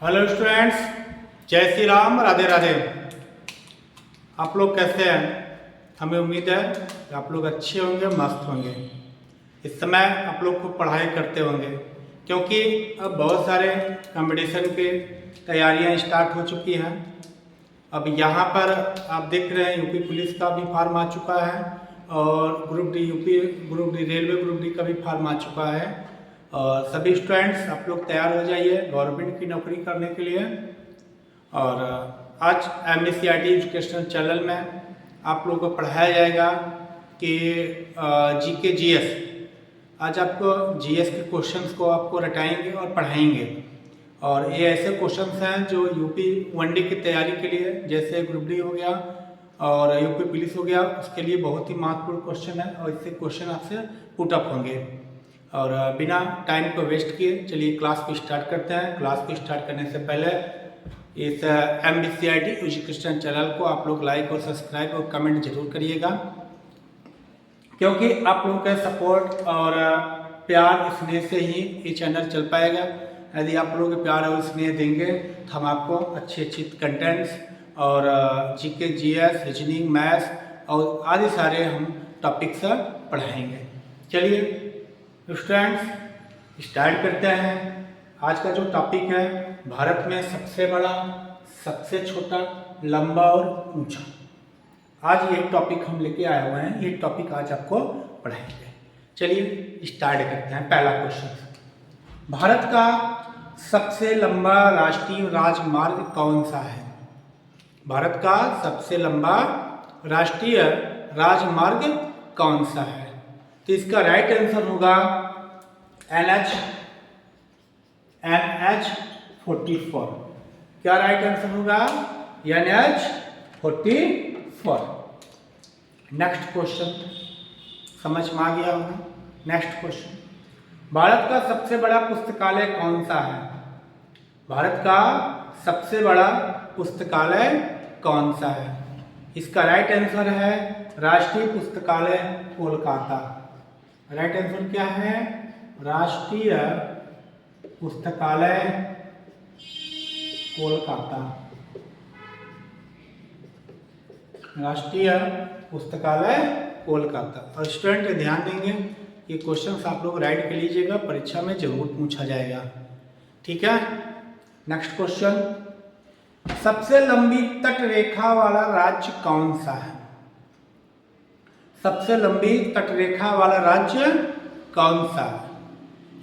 Hello students, जय श्री राम, राधे राधे। आप लोग कैसे हैं? हमें उम्मीद है कि आप लोग अच्छे होंगे, मस्त होंगे। इस समय आप लोग को पढ़ाई करते होंगे क्योंकि अब बहुत सारे कंपटीशन की तैयारियां स्टार्ट हो चुकी हैं। अब यहाँ पर आप देख रहे हैं यूपी पुलिस का भी फॉर्म आ चुका है और group D railway group D का भी फॉर्म आ चुका है। और सभी स्टूडेंट्स आप लोग तैयार हो जाइए गवर्नमेंट की नौकरी करने के लिए। और आज MSCIT एजुकेशनल चैनल में आप लोगों को पढ़ाया जाएगा कि GK GS। आज आपको GS के क्वेश्चंस को आपको रटाएंगे और पढ़ाएंगे। और ये ऐसे क्वेश्चंस हैं जो यूपी 1D की तैयारी के लिए, जैसे ग्रुप डी हो गया और यूपी पुलिस हो गया, उसके लिए बहुत ही महत्वपूर्ण क्वेश्चन है और इससे क्वेश्चन आपसे पुट अप होंगे। और बिना टाइम को वेस्ट किए चलिए क्लास को स्टार्ट करते हैं। क्लास को स्टार्ट करने से पहले इस MSCIT एजुकेशन चैनल को आप लोग लाइक और सब्सक्राइब और कमेंट जरूर करिएगा, क्योंकि आप लोगों के सपोर्ट और प्यार स्नेह से ही ये चैनल चल पाएगा। यदि आप लोग प्यार और स्नेह देंगे तो हम आपको अच्छे कंटेंट्स और GK GS, रीजनिंग, मैथ्स और आदि सारे हम टॉपिक्स पढ़ाएंगे। चलिए स्टूडेंट्स स्टार्ट करते हैं। आज का जो टॉपिक है, भारत में सबसे बड़ा, सबसे छोटा, लंबा और ऊंचा। आज ये टॉपिक हम लेके आए हुए हैं, ये टॉपिक आज आपको पढ़ाएंगे। चलिए स्टार्ट करते हैं। पहला क्वेश्चन, भारत का सबसे लंबा राष्ट्रीय राजमार्ग कौन सा है? भारत का सबसे लंबा राष्ट्रीय राजमार्ग कौन सा है? तो इसका राइट आंसर होगा NH44। क्या राइट आंसर होगा? NH44। नेक्स्ट क्वेश्चन समझ में आ गया होगा। नेक्स्ट क्वेश्चन, भारत का सबसे बड़ा पुस्तकालय कौन सा है? भारत का सबसे बड़ा पुस्तकालय कौन सा है? इसका राइट आंसर है राष्ट्रीय पुस्तकालय कोलकाता। राइट आंसर क्या है? राष्ट्रीय पुस्तकालय कोलकाता। राष्ट्रीय पुस्तकालय कोलकाता। और स्टूडेंट ध्यान देंगे, ये क्वेश्चंस आप लोग राइट कर लीजिएगा, परीक्षा में जरूर पूछा जाएगा। ठीक है। नेक्स्ट क्वेश्चन, सबसे लंबी तट रेखा वाला राज्य कौन सा है? सबसे लंबी तटरेखा वाला राज्य कौन सा है?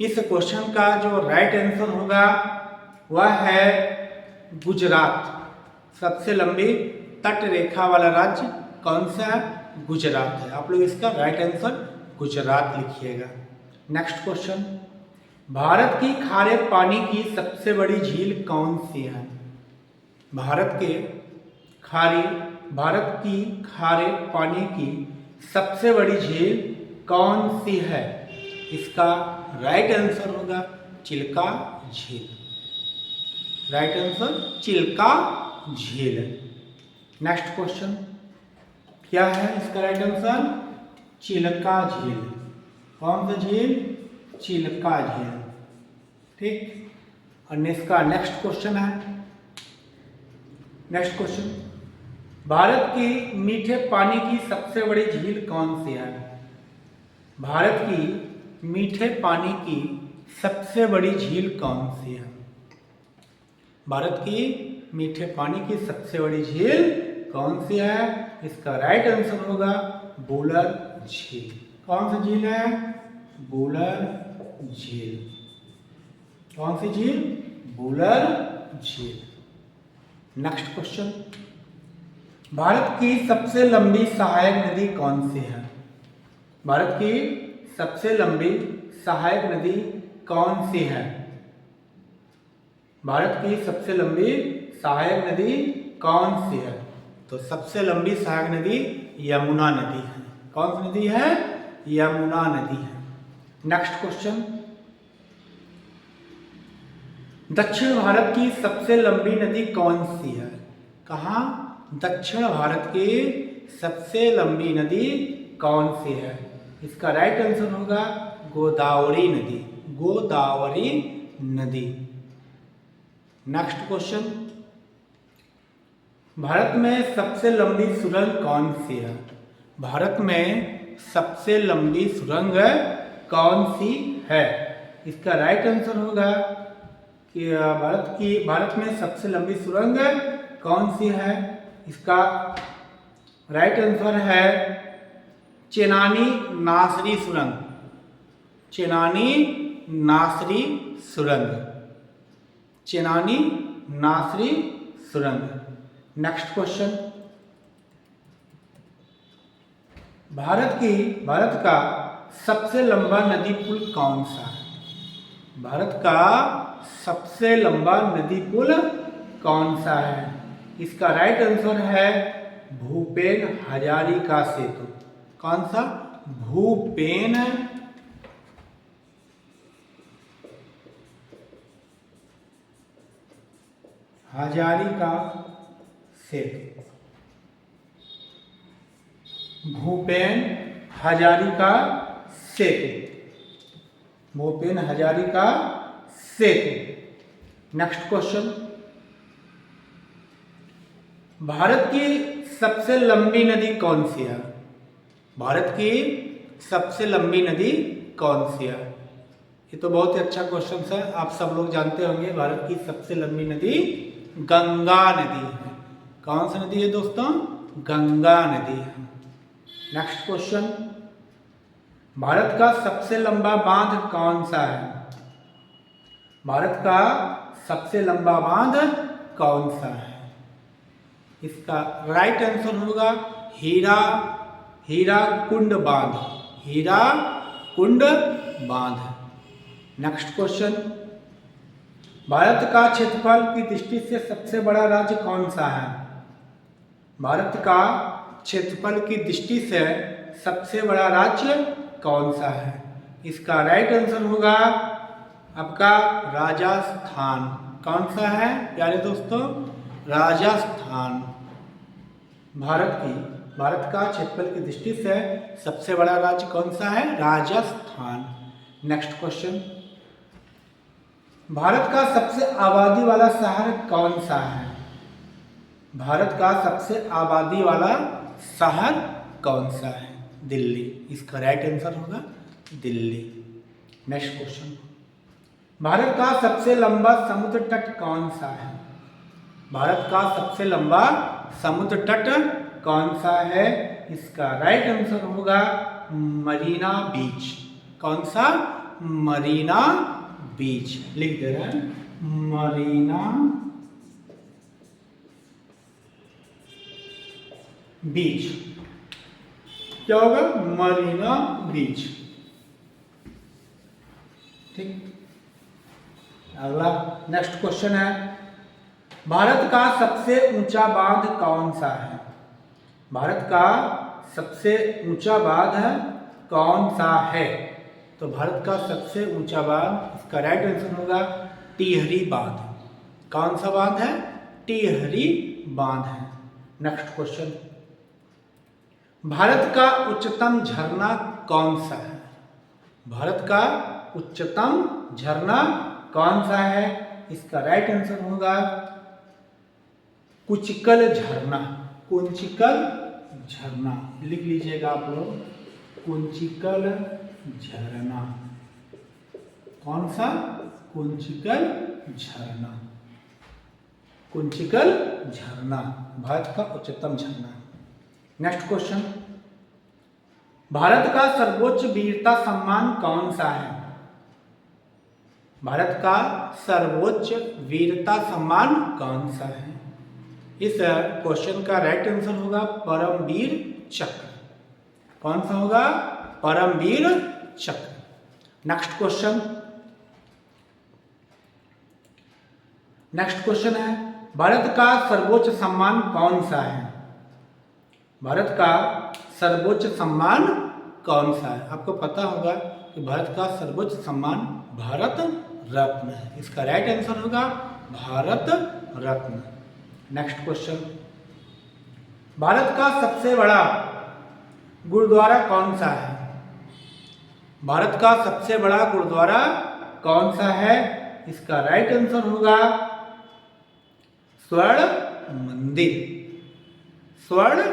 इस क्वेश्चन का जो राइट आंसर होगा वह है गुजरात। सबसे लंबी तटरेखा वाला राज्य कौन सा है? गुजरात है। आप लोग इसका राइट आंसर गुजरात लिखिएगा। नेक्स्ट क्वेश्चन, भारत की खारे पानी की सबसे बड़ी झील कौन सी है? भारत की खारे पानी की सबसे बड़ी झील कौन सी है? इसका राइट आंसर होगा चिल्का झील। राइट आंसर चिल्का झील। नेक्स्ट क्वेश्चन, क्या है इसका राइट आंसर? चिल्का झील। कौन सा झील? चिल्का झील। ठीक। और इसका नेक्स्ट क्वेश्चन है, नेक्स्ट क्वेश्चन, भारत की मीठे पानी की सबसे बड़ी झील कौन सी है? भारत की मीठे पानी की सबसे बड़ी झील कौन सी है? भारत की मीठे पानी की सबसे बड़ी झील कौन सी है? इसका राइट आंसर होगा वुलर झील। कौन सी झील है? वुलर झील। कौन सी झील? वुलर झील। नेक्स्ट क्वेश्चन, भारत की सबसे लंबी सहायक नदी कौन सी है? भारत की सबसे लंबी सहायक नदी कौन सी है? भारत की सबसे लंबी सहायक नदी कौन सी है? तो सबसे लंबी सहायक नदी यमुना नदी है। कौन सी नदी है? यमुना नदी है। नेक्स्ट क्वेश्चन, दक्षिण भारत की सबसे लंबी नदी कौन सी है? कहाँ? दक्षिण भारत की सबसे लंबी नदी कौन सी है? इसका राइट आंसर होगा गोदावरी नदी। गोदावरी नदी। नेक्स्ट क्वेश्चन, भारत में सबसे लंबी सुरंग कौन सी है? भारत में सबसे लंबी सुरंग कौन सी है? इसका राइट आंसर होगा कि भारत में सबसे लंबी सुरंग कौन सी है? इसका राइट आंसर है चेनानी नासरी सुरंग। चेनानी नासरी सुरंग। चेनानी नासरी सुरंग। नेक्स्ट क्वेश्चन, भारत का सबसे लंबा नदी पुल कौन सा है? भारत का सबसे लंबा नदी पुल कौन सा है? इसका राइट आंसर है भूपेन हजारिका सेतु। कौन सा? भूपेन हजारिका सेतु। भूपेन हजारिका सेतु। भूपेन हजारिका सेतु। नेक्स्ट क्वेश्चन, भारत की सबसे लंबी नदी कौन सी है? भारत की सबसे लंबी नदी कौन सी है? ये तो बहुत ही अच्छा क्वेश्चन है, आप सब लोग जानते होंगे। भारत की सबसे लंबी नदी गंगा नदी है। कौन सी नदी है दोस्तों? गंगा नदी है। नेक्स्ट क्वेश्चन, भारत का सबसे लंबा बांध कौन सा है? भारत का सबसे लंबा बांध कौन सा है? इसका राइट आंसर होगा हीराकुंड बांध। हीराकुंड बांध। नेक्स्ट क्वेश्चन, भारत का क्षेत्रफल की दृष्टि से सबसे बड़ा राज्य कौन सा है? भारत का क्षेत्रफल की दृष्टि से सबसे बड़ा राज्य कौन सा है? इसका राइट आंसर होगा आपका राजस्थान। कौन सा है प्यारे दोस्तों? राजस्थान। भारत का क्षेत्रफल की दृष्टि से सबसे बड़ा राज्य कौन सा है? राजस्थान। नेक्स्ट क्वेश्चन, भारत का सबसे आबादी वाला शहर कौन सा है? भारत का सबसे आबादी वाला शहर कौन सा है? दिल्ली। इसका राइट आंसर होगा दिल्ली। नेक्स्ट क्वेश्चन, भारत का सबसे लंबा समुद्र तट कौन सा है? भारत का सबसे लंबा समुद्र तट कौन सा है? इसका राइट आंसर होगा मरीना बीच। कौन सा? मरीना बीच। लिख दे रहे हैं मरीना बीच। क्या होगा? मरीना बीच। ठीक। अगला नेक्स्ट क्वेश्चन है, भारत का सबसे ऊंचा बांध कौन सा है? भारत का सबसे ऊंचा बांध कौन सा है? तो भारत का सबसे ऊंचा बांध, इसका राइट आंसर होगा टिहरी बांध। कौन सा बांध है? टिहरी बांध है। नेक्स्ट क्वेश्चन, भारत का उच्चतम झरना कौन सा है? भारत का उच्चतम झरना कौन सा है? इसका राइट आंसर होगा कुचिकल झरना। कुंचिकल झरना। लिख लीजिएगा आप लोग, कुंचिकल झरना। कौन सा? कुंचिकल झरना। कुंचिकल झरना भारत का उच्चतम झरना। नेक्स्ट क्वेश्चन, भारत का सर्वोच्च वीरता सम्मान कौन सा है? भारत का सर्वोच्च वीरता सम्मान कौन सा है? इस क्वेश्चन का राइट आंसर होगा परमवीर चक्र। कौन सा होगा? परमवीर चक्र। नेक्स्ट क्वेश्चन, है भारत का सर्वोच्च सम्मान कौन सा है? भारत का सर्वोच्च सम्मान कौन सा है? आपको पता होगा कि भारत का सर्वोच्च सम्मान भारत रत्न है। इसका राइट आंसर होगा भारत रत्न। नेक्स्ट क्वेश्चन, भारत का सबसे बड़ा गुरुद्वारा कौन सा है? भारत का सबसे बड़ा गुरुद्वारा कौन सा है? इसका राइट आंसर होगा स्वर्ण मंदिर, स्वर्ण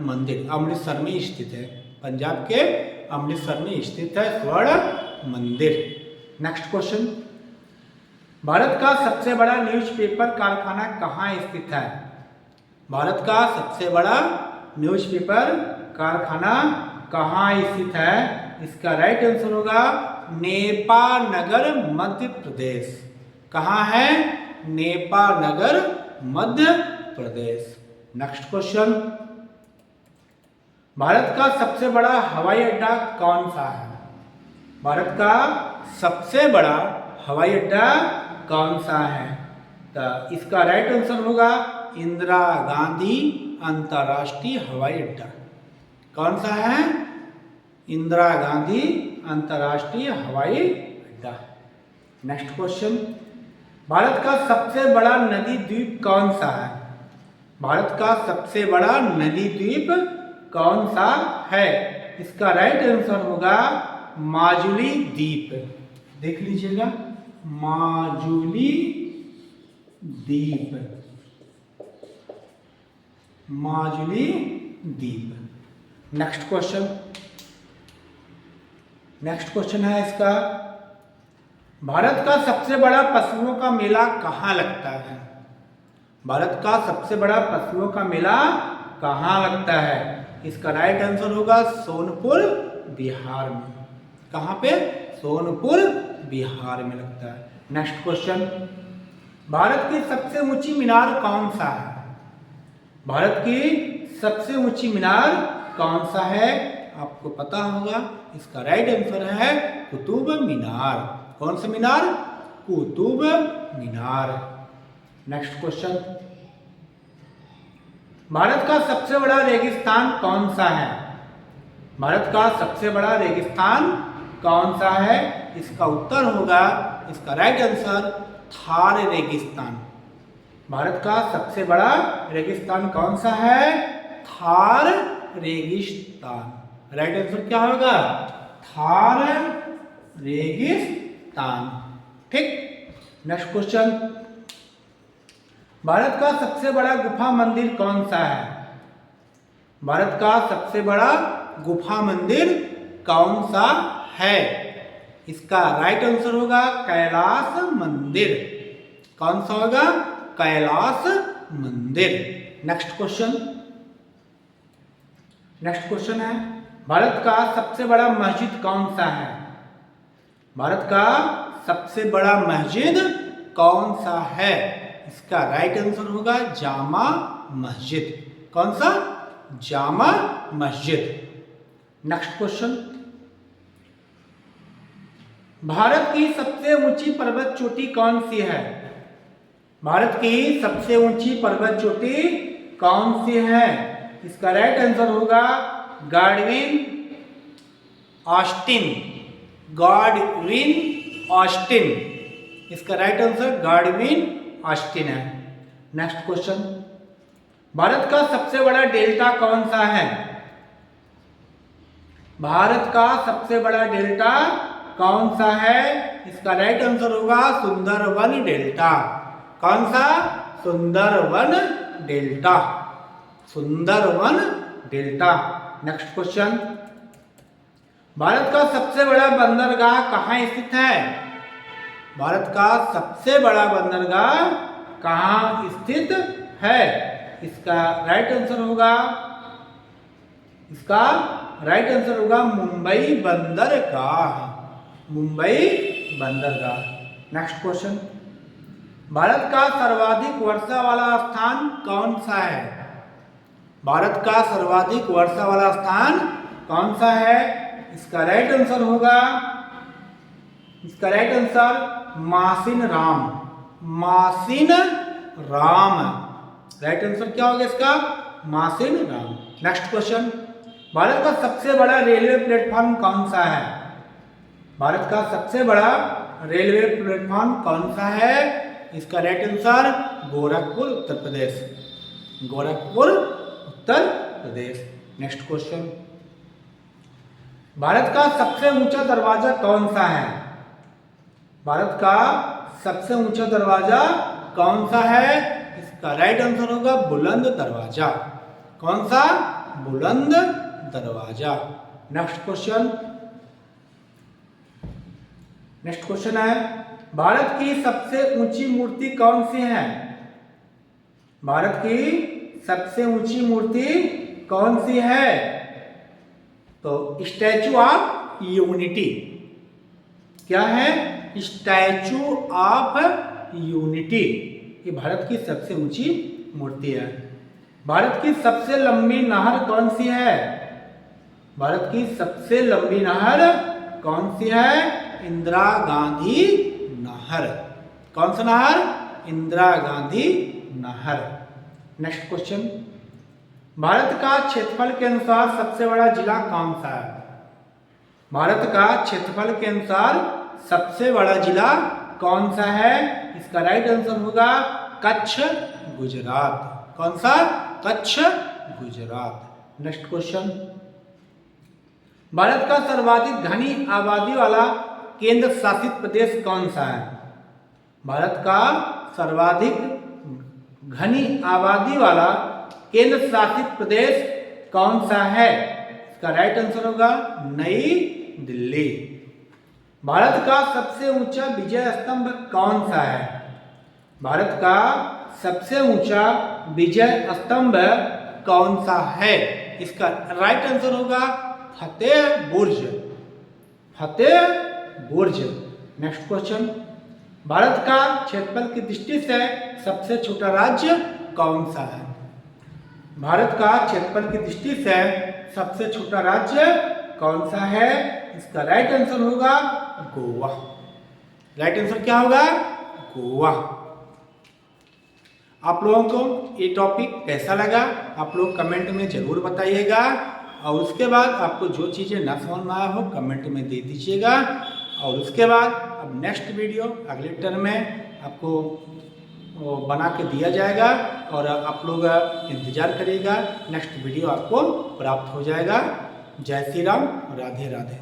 मंदिर अमृतसर में स्थित है, पंजाब के अमृतसर में स्थित है स्वर्ण मंदिर। नेक्स्ट क्वेश्चन, भारत का सबसे बड़ा न्यूज़पेपर कारखाना कहाँ स्थित है? भारत का सबसे बड़ा न्यूज़पेपर कारखाना कहाँ स्थित है? इसका राइट आंसर होगा नेपानगर मध्य प्रदेश। कहाँ है? नेपानगर मध्य प्रदेश। नेक्स्ट क्वेश्चन, भारत का सबसे बड़ा हवाई अड्डा कौन सा है? भारत का सबसे बड़ा हवाई अड्डा कौन सा है? तो इसका राइट आंसर होगा इंदिरा गांधी अंतर्राष्ट्रीय हवाई अड्डा। कौन सा है? इंदिरा गांधी अंतर्राष्ट्रीय हवाई अड्डा। नेक्स्ट क्वेश्चन, भारत का सबसे बड़ा नदी द्वीप कौन सा है? भारत का सबसे बड़ा नदी द्वीप कौन सा है? इसका राइट आंसर होगा माजुली द्वीप। देख लीजिएगा, माजुली द्वीप, माजुली द्वीप। नेक्स्ट क्वेश्चन, नेक्स्ट क्वेश्चन है इसका, भारत का सबसे बड़ा पशुओं का मेला कहाँ लगता है? भारत का सबसे बड़ा पशुओं का मेला कहाँ लगता है? इसका राइट आंसर होगा सोनपुर बिहार में। कहाँ पे? सोनपुर बिहार में लगता है। नेक्स्ट क्वेश्चन, भारत की सबसे ऊंची मीनार कौन सा है? भारत की सबसे ऊंची मीनार कौन सा है? आपको पता होगा, इसका राइट आंसर है कुतुब मीनार। कौन सा मीनार? कुतुब मीनार। नेक्स्ट क्वेश्चन, भारत का सबसे बड़ा रेगिस्तान कौन सा है? भारत का सबसे बड़ा रेगिस्तान कौन सा है? इसका उत्तर होगा, इसका राइट आंसर थार रेगिस्तान। भारत का सबसे बड़ा रेगिस्तान कौन सा है? थार रेगिस्तान। राइट आंसर क्या होगा? थार रेगिस्तान। ठीक। नेक्स्ट क्वेश्चन, भारत का सबसे बड़ा गुफा मंदिर कौन सा है? भारत का सबसे बड़ा गुफा मंदिर कौन सा है? इसका राइट आंसर होगा कैलाश मंदिर। कौन सा होगा? कैलाश मंदिर। नेक्स्ट क्वेश्चन, नेक्स्ट क्वेश्चन है, भारत का सबसे बड़ा मस्जिद कौन सा है? भारत का सबसे बड़ा मस्जिद कौन सा है? इसका राइट आंसर होगा जामा मस्जिद। कौन सा? जामा मस्जिद। नेक्स्ट क्वेश्चन, भारत की सबसे ऊंची पर्वत चोटी कौन सी है? भारत की सबसे ऊंची पर्वत चोटी कौन सी है? इसका राइट आंसर होगा गॉडविन ऑस्टिन। Godwin Austen. इसका राइट आंसर गॉडविन ऑस्टिन है। नेक्स्ट क्वेश्चन, भारत का सबसे बड़ा डेल्टा कौन सा है? भारत का सबसे बड़ा डेल्टा कौन सा है? इसका राइट आंसर होगा सुंदरवन डेल्टा। कौन सा? Sundarban delta. Sundarban delta. Next question, Bharat का सबसे बड़ा बंदरगाह कहाँ स्थित है? भारत का सबसे बड़ा बंदरगाह कहाँ स्थित है? इसका राइट आंसर होगा, इसका राइट आंसर होगा मुंबई बंदरगाह। मुंबई बंदरगाह। नेक्स्ट क्वेश्चन, भारत का सर्वाधिक वर्षा वाला स्थान कौन सा है? भारत का सर्वाधिक वर्षा वाला स्थान कौन सा है? इसका राइट आंसर होगा, इसका राइट आंसर मासिन राम। मासिन राम। राइट आंसर क्या होगा इसका? मासिन राम। नेक्स्ट क्वेश्चन, भारत का सबसे बड़ा रेलवे प्लेटफॉर्म कौन सा है? भारत का सबसे बड़ा रेलवे प्लेटफॉर्म कौन सा है? इसका right answer Gorakhpur Uttar Pradesh. Gorakhpur Uttar Pradesh. Next question, Bharat का सबसे ऊंचा दरवाजा कौन सा है? भारत का सबसे ऊंचा दरवाजा कौन सा है? इसका राइट आंसर होगा बुलंद दरवाजा। कौन सा? बुलंद दरवाजा। नेक्स्ट क्वेश्चन है, भारत की सबसे ऊंची मूर्ति कौन सी है? भारत की सबसे ऊंची मूर्ति कौन सी है? तो स्टैचू ऑफ यूनिटी। क्या है? Statue of unity. ये भारत की सबसे ऊंची मूर्ति है। भारत की सबसे लंबी नहर कौन सी है? भारत की सबसे लंबी नहर कौन सी है? इंदिरा गांधी नहर। कौन सा नहर? इंदिरा गांधी नहर। नेक्स्ट क्वेश्चन, भारत का क्षेत्रफल के अनुसार सबसे बड़ा जिला कौन सा है? भारत का क्षेत्रफल के अनुसार सबसे बड़ा जिला कौन सा है? इसका राइट आंसर होगा कच्छ, गुजरात। कौन सा? कच्छ, गुजरात। नेक्स्ट क्वेश्चन, भारत का सर्वाधिक घनी आबादी वाला केंद्र शासित प्रदेश कौन सा है? भारत का सर्वाधिक घनी आबादी वाला केंद्र शासित प्रदेश कौन सा है? इसका राइट आंसर होगा नई दिल्ली। भारत का सबसे ऊंचा विजय स्तंभ कौन सा है? भारत का सबसे ऊंचा विजय स्तंभ कौन सा है? इसका राइट आंसर होगा फतेह बुर्ज। फतेह बुर्ज। नेक्स्ट क्वेश्चन, भारत का क्षेत्रफल की दृष्टि से सबसे छोटा राज्य कौन सा है? भारत का क्षेत्रफल की दृष्टि से सबसे छोटा राज्य कौन सा है? इसका राइट आंसर होगा गोवा। राइट आंसर क्या होगा? गोवा। आप लोगों को ये टॉपिक कैसा लगा आप लोग कमेंट में जरूर बताइएगा, और उसके बाद आपको जो चीज़ें ना समझ में आया हो कमेंट में दे दीजिएगा। और उसके बाद अब नेक्स्ट वीडियो अगले टर्म में आपको बना के दिया जाएगा, और आप लोग इंतज़ार करिएगा। नेक्स्ट वीडियो आपको प्राप्त हो जाएगा। जय श्री राम, राधे राधे।